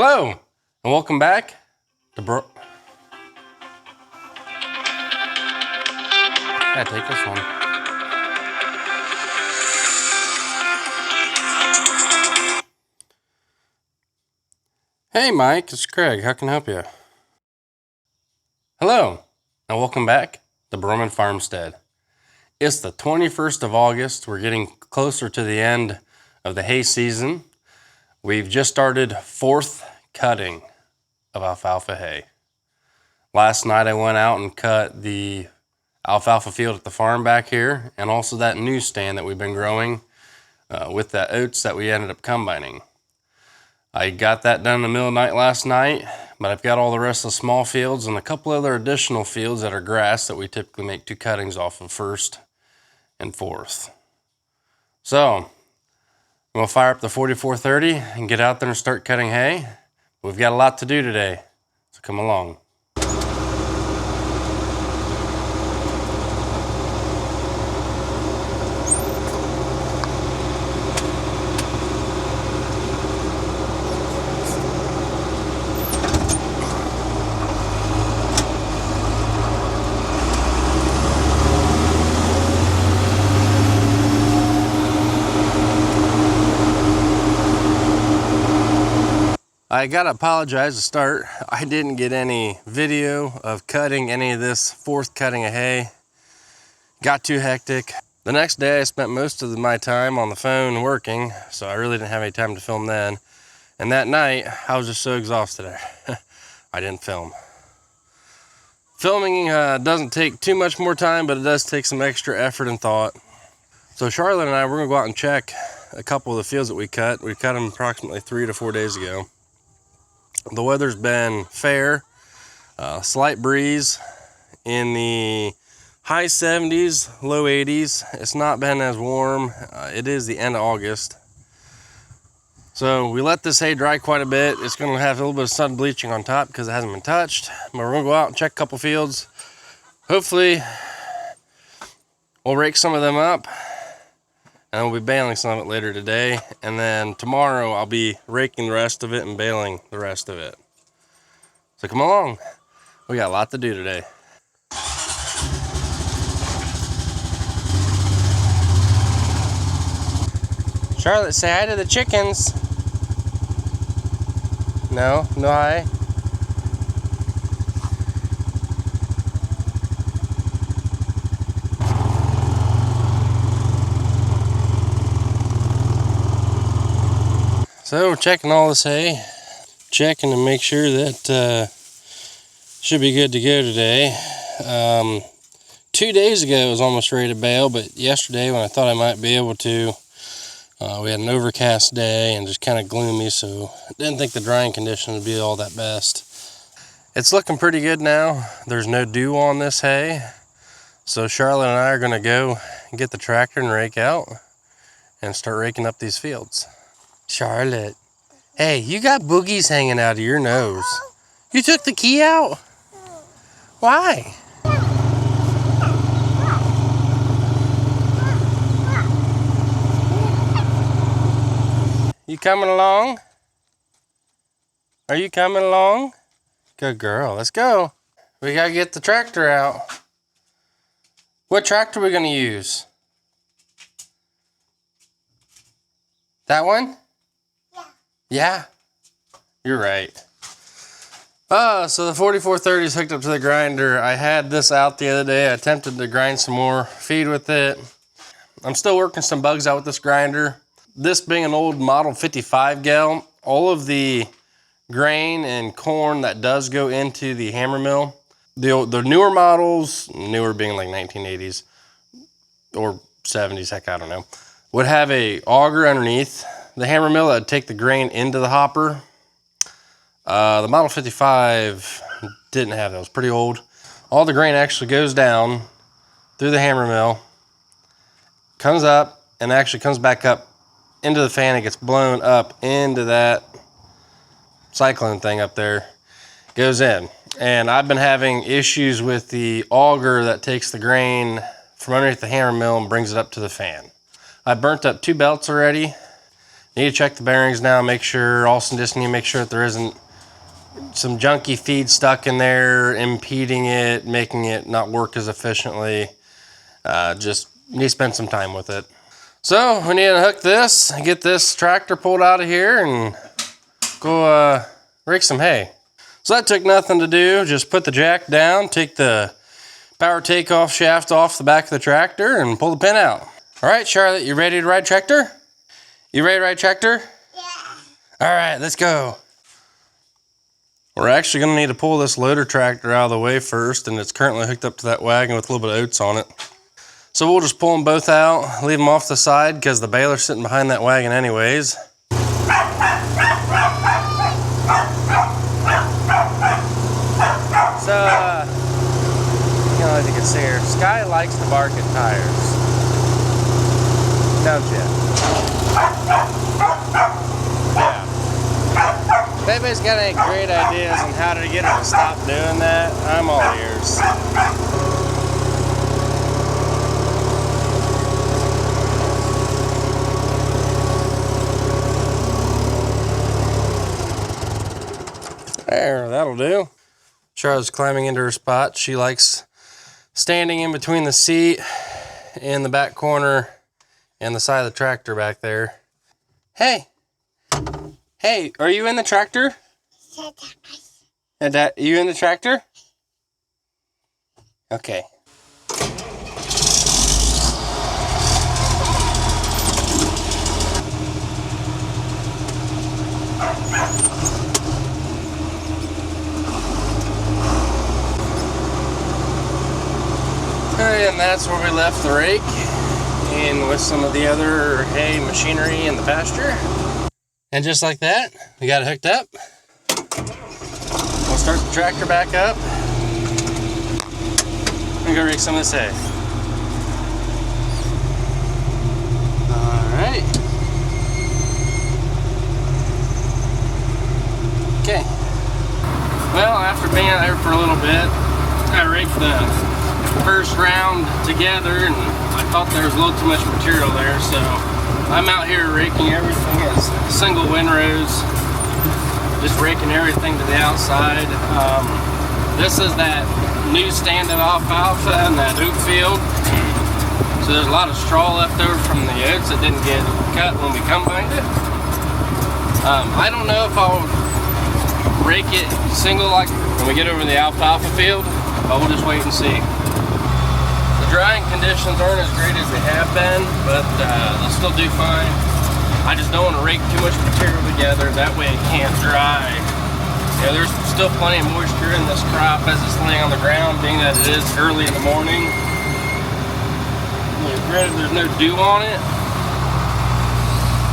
Hello, and welcome back to Yeah, take this one. Hey Mike, it's Craig. How can I help you? Hello, and welcome back to Broman Farmstead. It's the 21st of August. We're getting closer to the end of the hay season. We've just started fourth cutting of alfalfa hay. Last night I went out and cut the alfalfa field at the farm back here, and also that new stand that we've been growing with the oats that we ended up combining. I got that done in the middle of the night last night, but I've got all the rest of the small fields and a couple other additional fields that are grass that we typically make two cuttings off of first and fourth. So we'll fire up the 4430 and get out there and start cutting hay. We've got a lot to do today, so come along. I gotta apologize to start. I didn't get any video of cutting any of this fourth cutting of hay. Got too hectic. The next day I spent most of my time on the phone working, so I really didn't have any time to film then. And that night, I was just so exhausted. I didn't film. Filming doesn't take too much more time, but it does take some extra effort and thought. So Charlotte and I, we're gonna go out and check a couple of the fields that we cut. We cut them approximately 3 to 4 days ago. The weather's been fair, slight breeze in the high 70s, low 80s. It's not been as warm. It is the end of August. So we let this hay dry quite a bit. It's going to have a little bit of sun bleaching on top because it hasn't been touched. But we're going to go out and check a couple fields. Hopefully we'll rake some of them up, and we'll be baling some of it later today. And then tomorrow I'll be raking the rest of it and baling the rest of it. So come along. We got a lot to do today. Charlotte, say hi to the chickens. No hi. So we're checking all this hay, checking to make sure that should be good to go today. 2 days ago I was almost ready to bale, but yesterday when I thought I might be able to, we had an overcast day and just kind of gloomy, so I didn't think the drying condition would be all that best. It's looking pretty good now. There's no dew on this hay, so Charlotte and I are going to go and get the tractor and rake out and start raking up these fields. Charlotte, hey, you got boogies hanging out of your nose. You took the key out? Why? You coming along? Are you coming along? Good girl, let's go. We gotta get the tractor out. What tractor are we gonna use? That one? Yeah, you're right. So the 4430 is hooked up to the grinder. I had this out the other day. I attempted to grind some more feed with it. I'm still working some bugs out with this grinder. This being an old model 55 gal, all of the grain and corn that does go into the hammer mill, the newer models, newer being like 1980s or 70s, heck, I don't know, would have a auger underneath the hammer mill that would take the grain into the hopper. The Model 55 didn't have that. It was pretty old. All the grain actually goes down through the hammer mill, comes up, and actually comes back up into the fan. It gets blown up into that cyclone thing up there, goes in. And I've been having issues with the auger that takes the grain from underneath the hammer mill and brings it up to the fan. I burnt up 2 belts already. Need to check the bearings now, make sure, also just need to make sure that there isn't some junky feed stuck in there, impeding it, making it not work as efficiently. Just need to spend some time with it. So we need to hook this and get this tractor pulled out of here and go rake some hay. So that took nothing to do. Just put the jack down, take the power takeoff shaft off the back of the tractor and pull the pin out. All right, Charlotte, you ready to ride tractor? You ready to ride tractor? Yeah. All right, let's go. We're actually gonna need to pull this loader tractor out of the way first, and it's currently hooked up to that wagon with a little bit of oats on it. So we'll just pull them both out, leave them off the side because the baler's sitting behind that wagon anyways. So, you know, as you can see here, Sky likes to bark at tires. Don't you? Yeah. If anybody's got any great ideas on how to get her to stop doing that, I'm all ears. There, that'll do. Charlotte's climbing into her spot. She likes standing in between the seat and the back corner and the side of the tractor back there. Hey! Hey, are you in the tractor? Are you in the tractor? Okay. And that's where we left the rake, and with some of the other hay machinery in the pasture. And just like that, we got it hooked up. We'll start the tractor back up and go rake some of this hay. Alright. Okay. Well, after being out there for a little bit, I raked the first round together, and I thought there was a little too much material there, so I'm out here raking everything as single windrows, just raking everything to the outside. This is that new stand-up alfalfa in that oat field, so there's a lot of straw left over from the oats that didn't get cut when we combined it. I don't know if I'll rake it single like when we get over the alfalfa field, but we'll just wait and see. Drying conditions aren't as great as they have been, but they'll still do fine. I just don't want to rake too much material together, that way it can't dry. You know, there's still plenty of moisture in this crop as it's laying on the ground, being that it is early in the morning. You know, granted, there's no dew on it,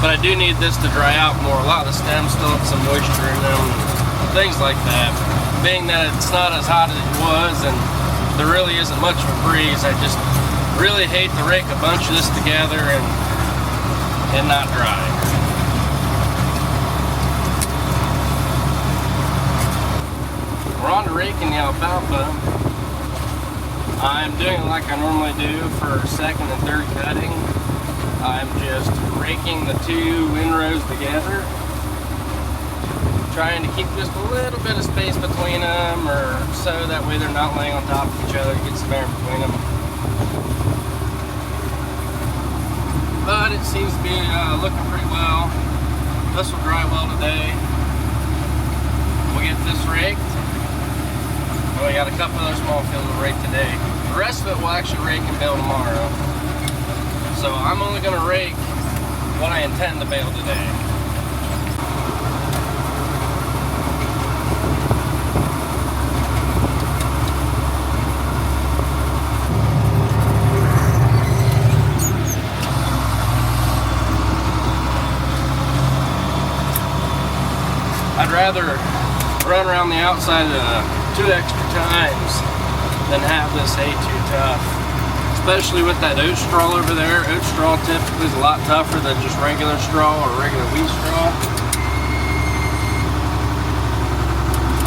but I do need this to dry out more. A lot of the stems still have some moisture in them, things like that. Being that it's not as hot as it was, and there really isn't much of a breeze, I just really hate to rake a bunch of this together and not dry. We're on to raking the alfalfa. I'm doing it like I normally do for second and third cutting. I'm just raking the two windrows together, trying to keep just a little bit of space between them, or so that way they're not laying on top of each other, get some air between them. But it seems to be looking pretty well. This will dry well today. We'll get this raked. We got a couple other small fields to rake today. The rest of it will actually rake and bale tomorrow. So I'm only going to rake what I intend to bale today. I'd rather run around the outside 2 extra times than have this hay too tough. Especially with that oat straw over there. Oat straw typically is a lot tougher than just regular straw or regular wheat straw.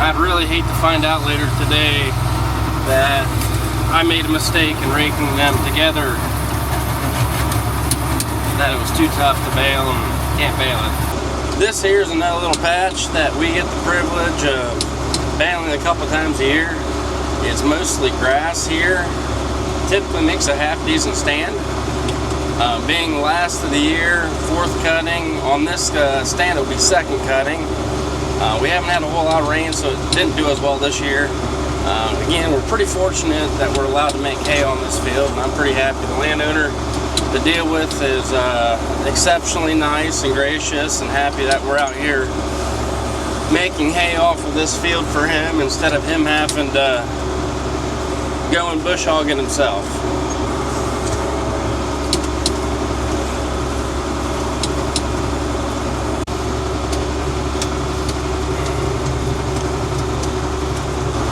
I'd really hate to find out later today that I made a mistake in raking them together, that it was too tough to bale, and can't bale it. This here is another little patch that we get the privilege of baling a couple times a year. It's mostly grass here. Typically makes a half decent stand. Being last of the year, fourth cutting, on this stand it will be second cutting. We haven't had a whole lot of rain, so it didn't do as well this year. Again, we're pretty fortunate that we're allowed to make hay on this field, and I'm pretty happy. The landowner to deal with is exceptionally nice and gracious, and happy that we're out here making hay off of this field for him instead of him having to go and bush hog it himself.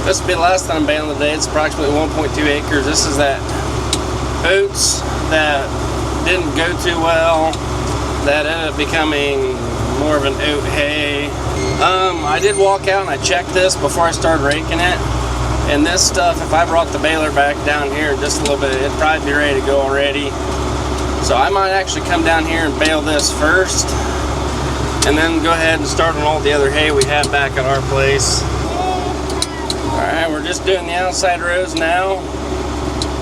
This will be the last time baling today. It's approximately 1.2 acres. This is that oats that didn't go too well, that ended up becoming more of an oat hay. I did walk out and I checked this before I started raking it. And this stuff, if I brought the baler back down here in just a little bit, it'd probably be ready to go already. So I might actually come down here and bale this first, and then go ahead and start on all the other hay we have back at our place. Alright, we're just doing the outside rows now.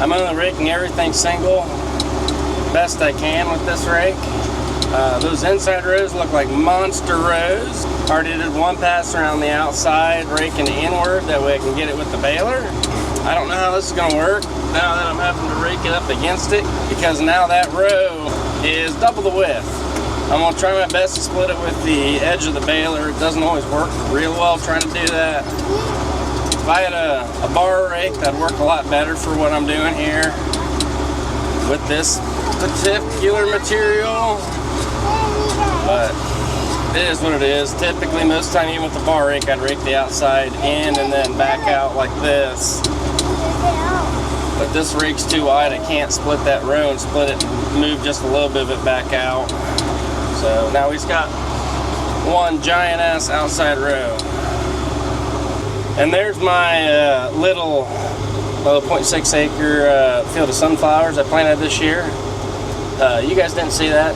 I'm only raking everything single, best I can with this rake. Those inside rows look like monster rows. Already did one pass around the outside, raking inward, that way I can get it with the baler. I don't know how this is going to work now that I'm having to rake it up against it, because now that row is double the width. I'm going to try my best to split it with the edge of the baler. It doesn't always work real well trying to do that. If I had a bar rake, that'd work a lot better for what I'm doing here with this particular material. But it is what it is. Typically, most of the time, even with the bar rake, I'd rake the outside in and then back out like this. But this rake's too wide. I can't split that row and split it and move just a little bit of it back out. So now we've got one giant ass outside row. And there's my little 0.6 acre field of sunflowers I planted this year. You guys didn't see that.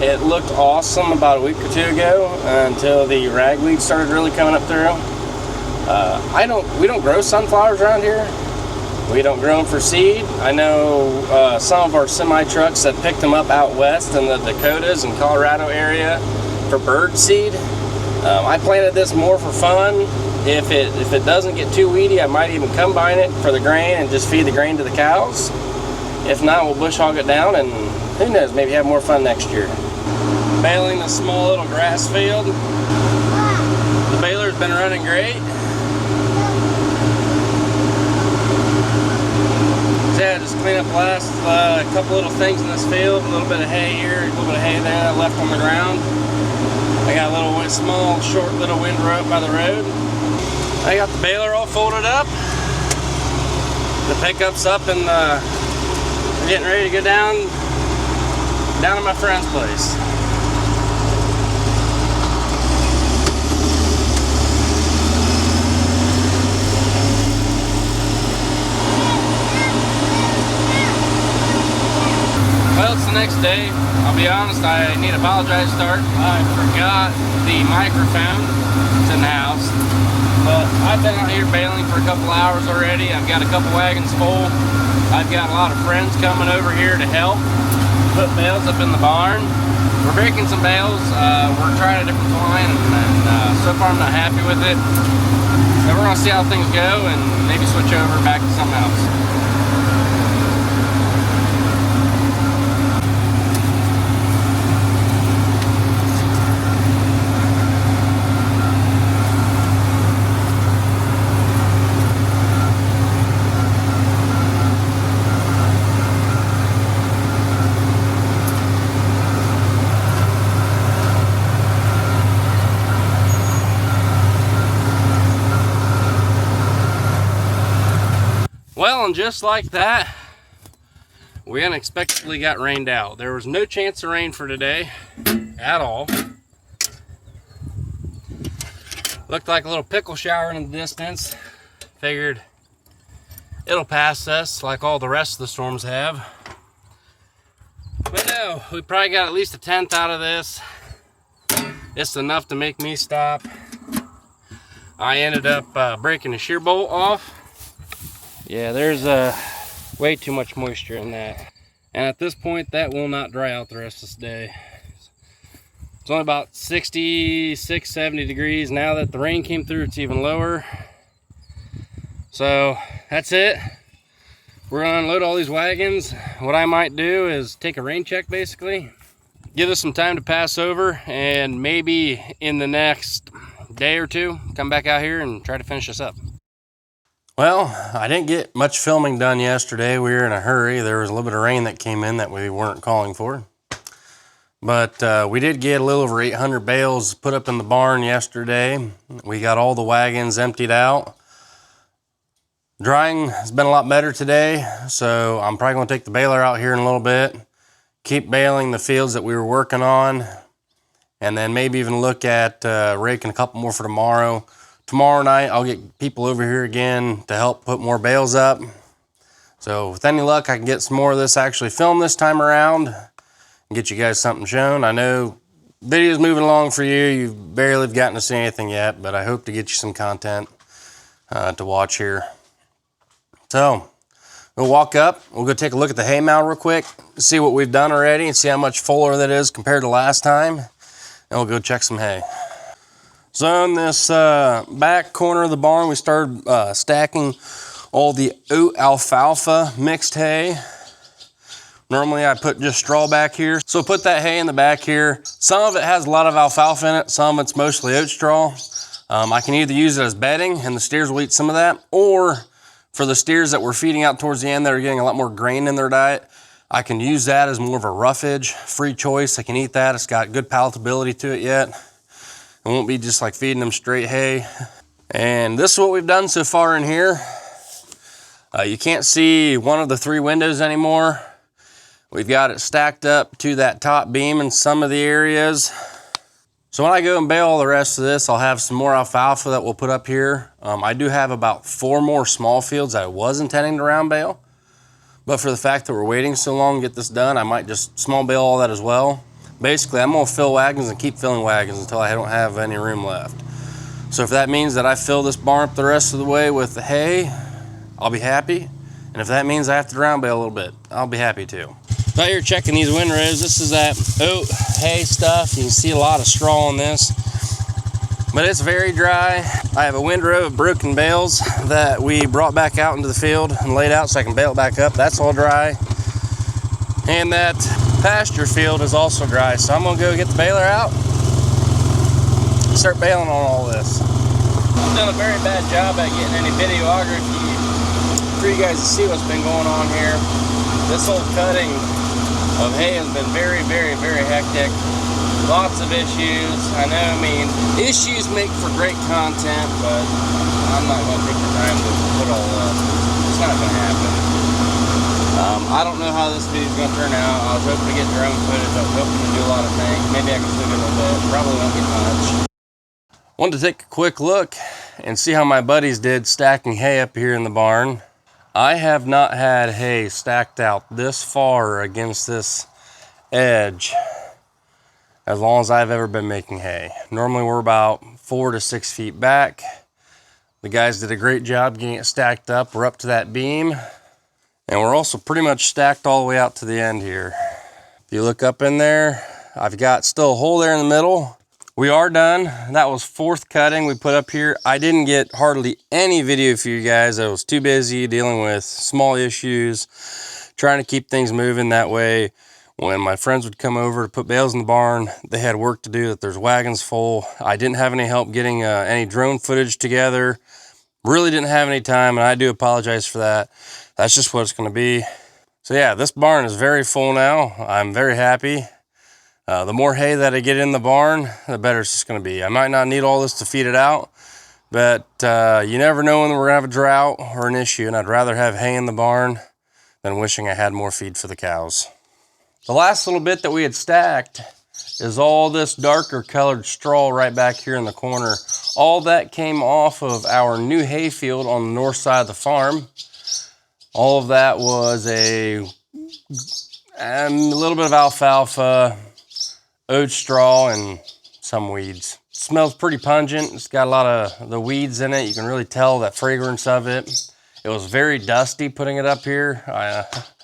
It looked awesome about a week or two ago until the ragweed started really coming up through. We don't grow sunflowers around here. We don't grow them for seed. I know some of our semi trucks that picked them up out west in the Dakotas and Colorado area for bird seed. I planted this more for fun. If it doesn't get too weedy, I might even combine it for the grain and just feed the grain to the cows. If not, we'll bush hog it down, and who knows, maybe have more fun next year. Baling this small little grass field. The baler's been running great. Yeah, just clean up the last couple little things in this field. A little bit of hay here, a little bit of hay there I left on the ground. I got a little small, short little windrow up by the road. I got the baler all folded up. The pickup's up, and we're getting ready to go down to my friend's place. Well, it's the next day. I'll be honest, I need to apologize to start. I forgot the microphone. It's in the house. But I've been out here baling for a couple hours already. I've got a couple wagons full. I've got a lot of friends coming over here to help put bales up in the barn. We're breaking some bales. We're trying a different twine, and so far I'm not happy with it. So we're going to see how things go and maybe switch over back to something else. Well, and just like that, we unexpectedly got rained out. There was no chance of rain for today at all. Looked like a little pickle shower in the distance. Figured it'll pass us like all the rest of the storms have. But no, we probably got at least a tenth out of this. It's enough to make me stop. I ended up breaking the shear bolt off. Yeah, there's way too much moisture in that. And at this point, that will not dry out the rest of this day. It's only about 66, 70 degrees. Now that the rain came through, it's even lower. So that's it. We're gonna unload all these wagons. What I might do is take a rain check basically. Give us some time to pass over, and maybe in the next day or two, come back out here and try to finish this up. Well, I didn't get much filming done yesterday. We were in a hurry. There was a little bit of rain that came in that we weren't calling for. But we did get a little over 800 bales put up in the barn yesterday. We got all the wagons emptied out. Drying has been a lot better today, so I'm probably going to take the baler out here in a little bit, keep baling the fields that we were working on, and then maybe even look at raking a couple more for tomorrow. Tomorrow night, I'll get people over here again to help put more bales up. So with any luck, I can get some more of this actually filmed this time around and get you guys something shown. I know video's moving along for you. You barely have gotten to see anything yet, but I hope to get you some content to watch here. So we'll walk up, we'll go take a look at the hay mound real quick, see what we've done already and see how much fuller that is compared to last time. And we'll go check some hay. So in this back corner of the barn, we started stacking all the oat alfalfa mixed hay. Normally I put just straw back here. So put that hay in the back here. Some of it has a lot of alfalfa in it, some of it's mostly oat straw. I can either use it as bedding and the steers will eat some of that, or for the steers that we're feeding out towards the end that are getting a lot more grain in their diet, I can use that as more of a roughage, free choice. I can eat that. It's got good palatability to it yet. It won't be just like feeding them straight hay. And this is what we've done so far in here. You can't see one of the 3 windows anymore. We've got it stacked up to that top beam in some of the areas. So when I go and bale all the rest of this, I'll have some more alfalfa that we'll put up here. I do have about 4 more small fields I was intending to round bale. But for the fact that we're waiting so long to get this done, I might just small bale all that as well. Basically, I'm gonna fill wagons and keep filling wagons until I don't have any room left. So if that means that I fill this barn up the rest of the way with the hay, I'll be happy. And if that means I have to round bale a little bit, I'll be happy too. So out here checking these windrows, this is that oat hay stuff. You can see a lot of straw on this, but it's very dry. I have a windrow of broken bales that we brought back out into the field and laid out so I can bale it back up. That's all dry. And that pasture field is also dry. So I'm gonna go get the baler out and start baling on all this. I've done a very bad job at getting any videography for you guys to see what's been going on here. This whole cutting of hay has been very, very, very hectic. Lots of issues. I mean, issues make for great content, but I'm not going to take the time to put all up. It's not going to happen. I don't know how this video is going to turn out. I was hoping to get drone footage. I was hoping to do a lot of things. Maybe I can still get a little bit. Probably won't get much. Wanted to take a quick look and see how my buddies did stacking hay up here in the barn. I have not had hay stacked out this far against this edge as long as I've ever been making hay. Normally we're about 4 to 6 feet back. The guys did a great job getting it stacked up. We're up to that beam, and we're also pretty much stacked all the way out to the end here. If you look up in there, I've got still a hole there in the middle. We are done. That was 4th cutting we put up here. I didn't get hardly any video for you guys. I was too busy dealing with small issues, trying to keep things moving. That way, when my friends would come over to put bales in the barn, they had work to do, that there's wagons full. I didn't have any help getting any drone footage together. Really didn't have any time, and I do apologize for that. That's just what it's going to be. So yeah, this barn is very full now. I'm very happy. The more hay that I get in the barn, the better it's just going to be. I might not need all this to feed it out, but you never know when we're going to have a drought or an issue, and I'd rather have hay in the barn than wishing I had more feed for the cows. The last little bit that we had stacked is all this darker colored straw right back here in the corner. All that came off of our new hay field on the north side of the farm. All of that was a little bit of alfalfa, oat straw, and some weeds. Smells pretty pungent. It's got a lot of the weeds in it. You can really tell that fragrance of it. It was very dusty putting it up here.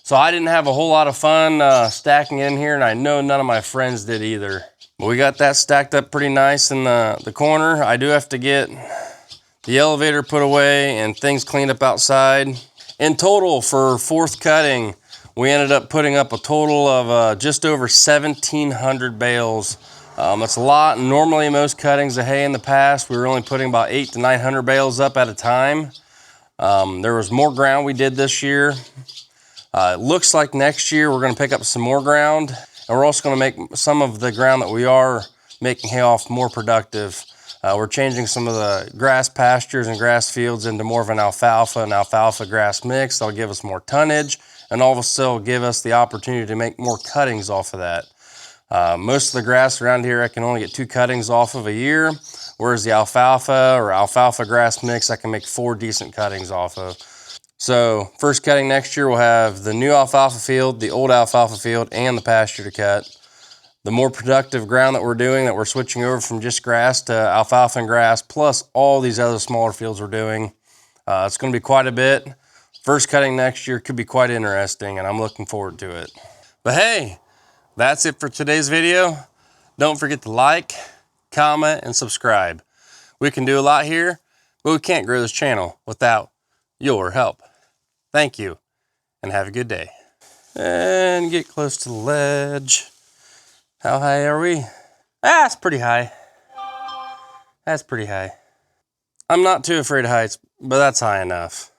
So I didn't have a whole lot of fun stacking in here, and I know none of my friends did either. But we got that stacked up pretty nice in the corner. I do have to get the elevator put away and things cleaned up outside. In total, for fourth cutting, we ended up putting up a total of just over 1,700 bales. That's a lot. Normally, most cuttings of hay in the past, we were only putting about 800 to 900 bales up at a time. There was more ground we did this year. It looks like next year we're going to pick up some more ground, and we're also going to make some of the ground that we are making hay off more productive. We're changing some of the grass pastures and grass fields into more of an alfalfa grass mix. That'll give us more tonnage, and also give us the opportunity to make more cuttings off of that. Most of the grass around here I can only get 2 cuttings off of a year, whereas the alfalfa grass mix I can make 4 decent cuttings off of. So first cutting next year, we'll have the new alfalfa field, the old alfalfa field, and the pasture to cut. The more productive ground that we're switching over from just grass to alfalfa and grass, plus all these other smaller fields we're doing. It's going to be quite a bit. First cutting next year could be quite interesting, and I'm looking forward to it. But hey, that's it for today's video. Don't forget to like, comment, and subscribe. We can do a lot here, but we can't grow this channel without your help. Thank you, and have a good day. And get close to the ledge. How high are we? That's pretty high. That's pretty high. I'm not too afraid of heights, but that's high enough.